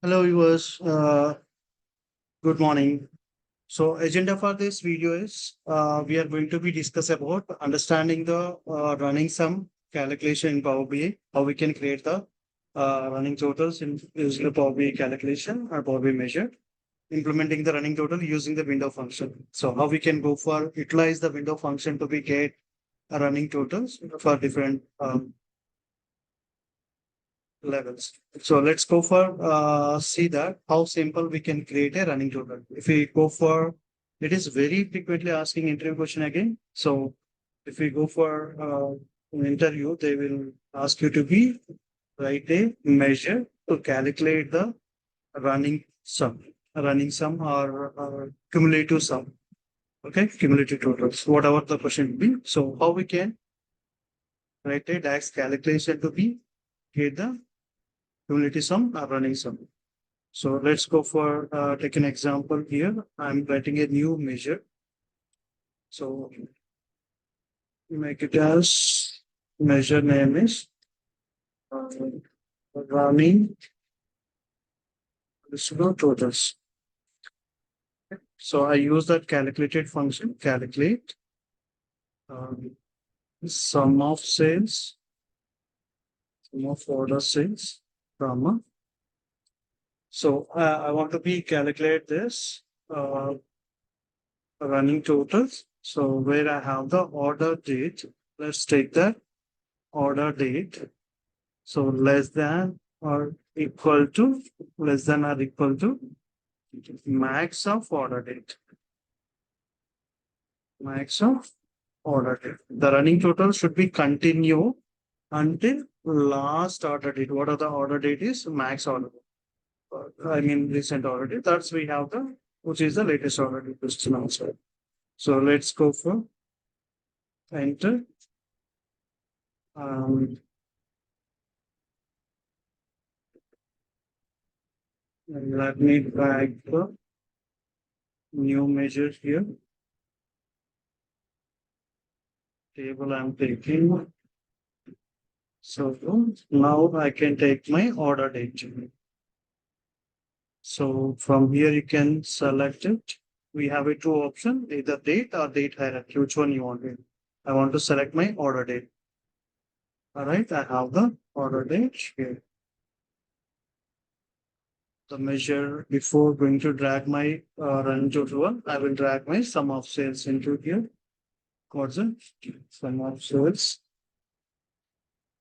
Hello, viewers. Good morning. So, agenda for this video is we are going to be discuss about understanding the running sum calculation in Power BI, how we can create the running totals in using the Power BI calculation or Power BI measure, implementing the running total using the window function. So, how we can go for utilize the window function to be get a running totals for different levels. So let's go for see that how simple we can create a running total. If we go for it is very frequently asking interview question again. So if we go for an interview, they will ask you to be write a measure to calculate the running sum, or cumulative sum. Okay, cumulative totals, whatever the question will be. So how we can write a DAX calculation to be get the cumulative sum or running sum. So let's go for take an example here. I'm writing a new measure. So make it as measure name is uh, running distribute totals. So I use that calculated function, calculate um, sum of sales, sum of order sales, comma. So I want to be calculate this uh, running totals. So where I have the order date, let's take that order date. So less than or equal to, less than or equal to max of order date. Max of order date. The running total should be continue until last order date. What are the order date is max order. I mean recent order date. That's we have the which is the latest order date question also. So let's go for enter. Um, and let me drag the new measure here. Table I'm taking. So now I can take my order date. So from here you can select it. We have a two option, either date or date hierarchy. Which one you want? I want to select my order date. All right, I have the order date here. The measure before going to drag my run total one, I will drag my sum of sales into here. What's it? Sum of sales.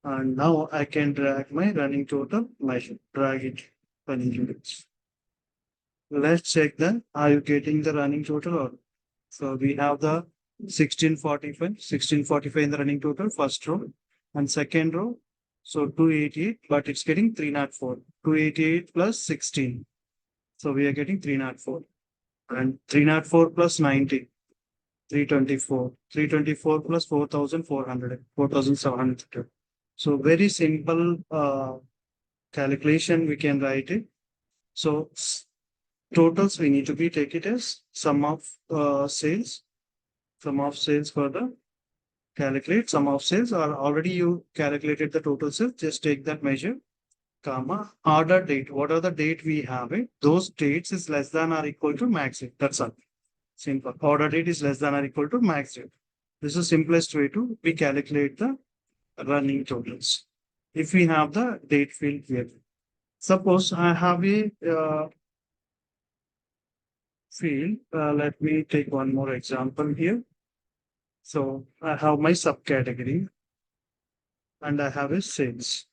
And now I can drag my running total measure. Drag it running units. Let's check then. Are you getting the running total or so we have the 1645 in the running total, first row and second row. So 288, but it's getting 304. 288 plus 16. So we are getting 304 and 304 plus 90, 324, 324 plus 4,400, 4,700. So very simple calculation we can write it. So totals we need to be take it as sum of sales for the calculate sum of sales or already you calculated the total sales, just take that measure, comma, order date. What are the date we have it? Those dates is less than or equal to max date. That's all. Simple. Order date is less than or equal to max date. This is simplest way to we calculate the running totals. If we have the date field here. Suppose I have a field. Let me take one more example here. So I have my subcategory and I have a sales.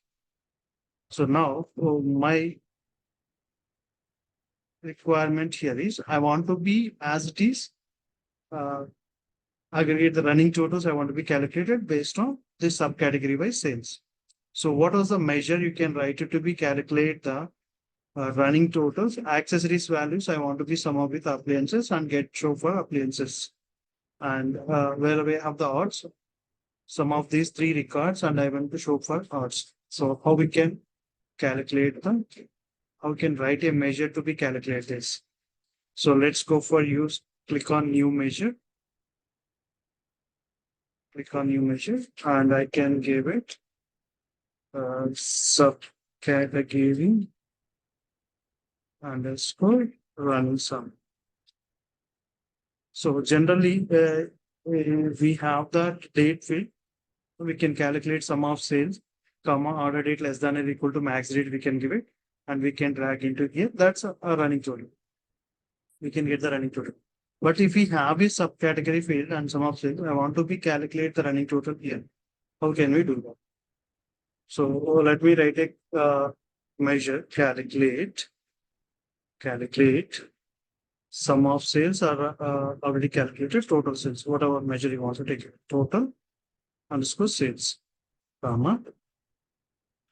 So now my requirement here is I want to be as it is uh, aggregate the running totals. I want to be calculated based on this subcategory by sales. So what was the measure you can write it to be calculate the running totals, accessories values. I want to be sum up with appliances and get show for appliances. And where we have the odds, some of these three records, and I want to show for odds. So how we can calculate the how we can write a measure to be calculated. So let's go for use. Click on new measure. Click on new measure, and I can give it subcategory underscore run sum. So generally, we have that date field. We can calculate sum of sales, comma order date less than or equal to max date. We can give it, and we can drag into here. That's a running total. We can get the running total. But if we have a subcategory field and sum of sales, I want to be calculate the running total here. How can we do that? So let me write a measure, calculate sum of sales are already calculated, total sales, whatever measure you want to take it, total underscore sales, comma.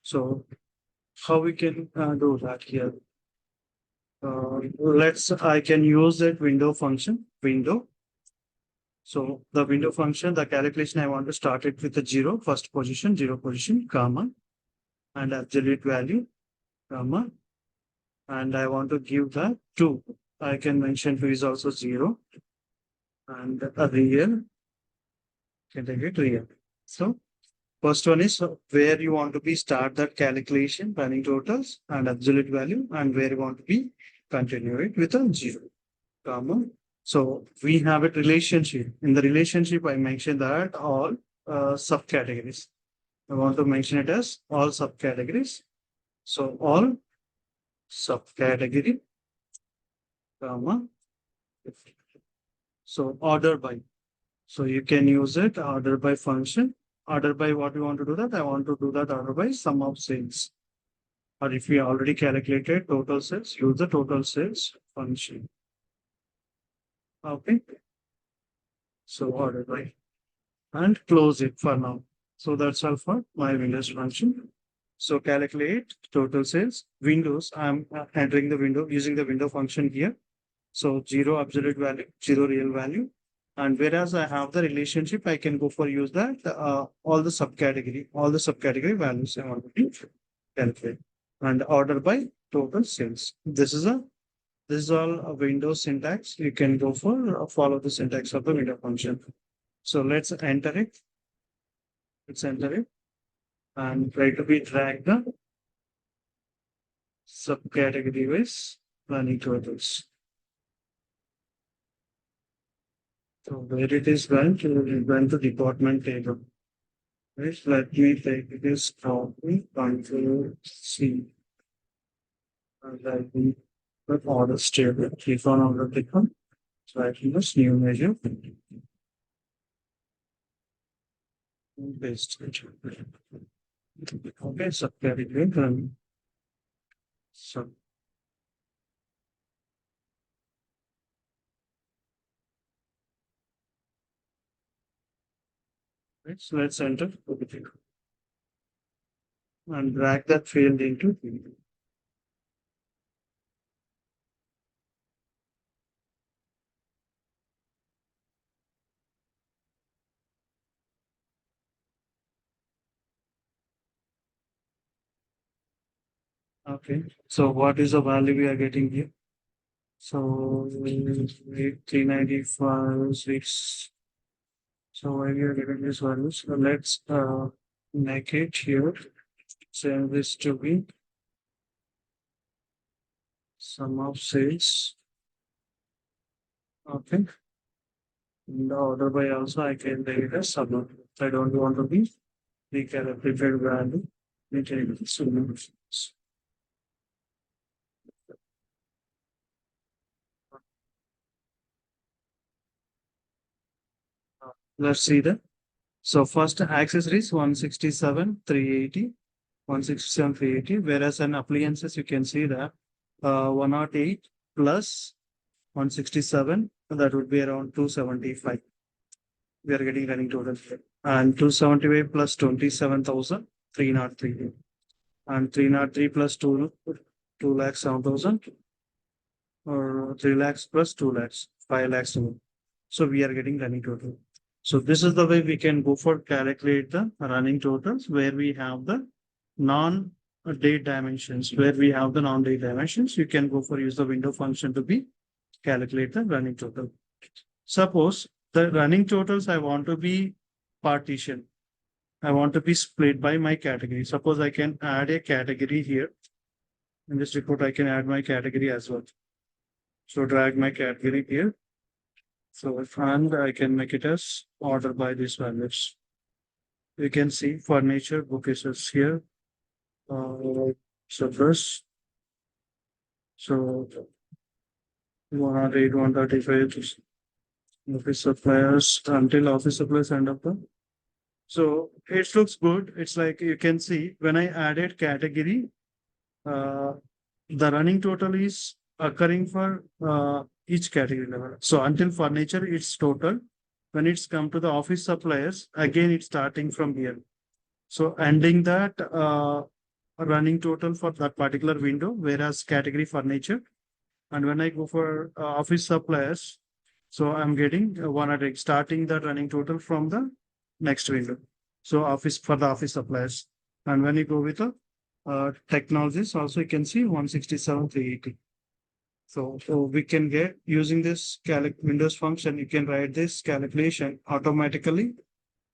So how we can do that here? I can use that window function, window. So the window function, the calculation, I want to start it with a zero, first position, zero position, comma, and absolute value, comma, and I want to give the two. I can mention two is also zero, and a real, can take it real. So first one is where you want to be start that calculation, running totals and absolute value, and where you want to be continue it with a zero, comma. So we have a relationship. In the relationship, I mentioned that all subcategories. I want to mention it as all subcategories. So all subcategory, comma. So order by. So you can use it order by function. Order by what we want to do that? I want to do that order by sum of sales. Or if we already calculated total sales, use the total sales function. Okay. So order by and close it for now. So that's all for my Windows function. So calculate total sales. Windows, I'm entering the window using the window function here. So zero absolute value, zero real value. And whereas I have the relationship, I can go for use that all the subcategory values I want to calculate and order by total sales. This is all a Windows syntax. You can go for follow the syntax of the window function. So let's enter it. Let's enter it and try to be drag the subcategory wise running totals. So where it is went to department table. Right, let me take this copy, Control C. And let me put order table, click on order table. So I can just new measure. Paste it. Okay, subcategory and so. Right, so let's enter and drag that field into. Okay, so what is the value we are getting here? So 395, 6. So why we are getting this value? So let's make it here. Send this to be sum of sales. Okay. In the order by also I can take it as sum. I don't want to be recalibrated value. We take it sum of sales. Let's see that. So first accessories 167, 380, 167, 380, whereas an appliances you can see that 108 plus 167, that would be around 275. We are getting running total here. And 275 plus 27,000, 303. And 303 plus 2 lakhs 7,000 or 3 lakhs plus 2 lakhs, 5 lakhs. So we are getting running total. So this is the way we can go for calculate the running totals where we have the non-date dimensions. Where we have the non-date dimensions, you can go for use the window function to be calculate the running total. Suppose the running totals I want to be partition. I want to be split by my category. Suppose I can add a category here. In this report, I can add my category as well. So drag my category here. So and I can make it as order by these values. You can see furniture bookcases here. So first, so 108, 135 office suppliers until office suppliers end up the. So it looks good. It's like you can see when I added category, uh, the running total is occurring for each category level. So until furniture, it's total. When it's come to the office suppliers, again, it's starting from here. So ending that running total for that particular window, whereas category furniture. And when I go for office suppliers, so I'm getting 100, starting the running total from the next window. So office for the office suppliers. And when you go with the technologies, also you can see 167, 380. So we can get using this Windows function, you can write this calculation automatically.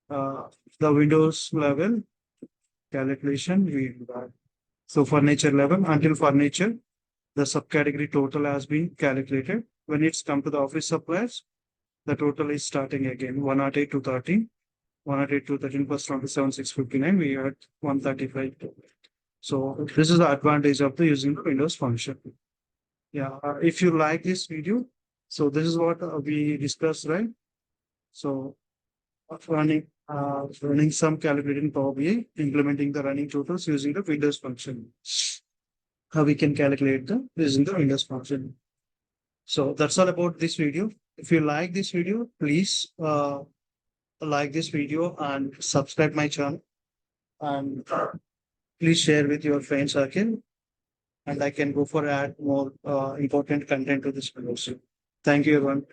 The Windows level calculation we so furniture level until furniture, the subcategory total has been calculated. When it's come to the office supplies, the total is starting again 108 to 13. 108 to 13 plus 27, 659. We are at 135. So this is the advantage of the using the Windows function. Yeah, if you like this video, so this is what we discussed, right? So running some calculating Power BI, implementing the running totals using the Windows function. How we can calculate the using the Windows function. So that's all about this video. If you like this video, please like this video and subscribe my channel. And please share with your friends circle. And I can go for add more important content to this video. Thank you, everyone.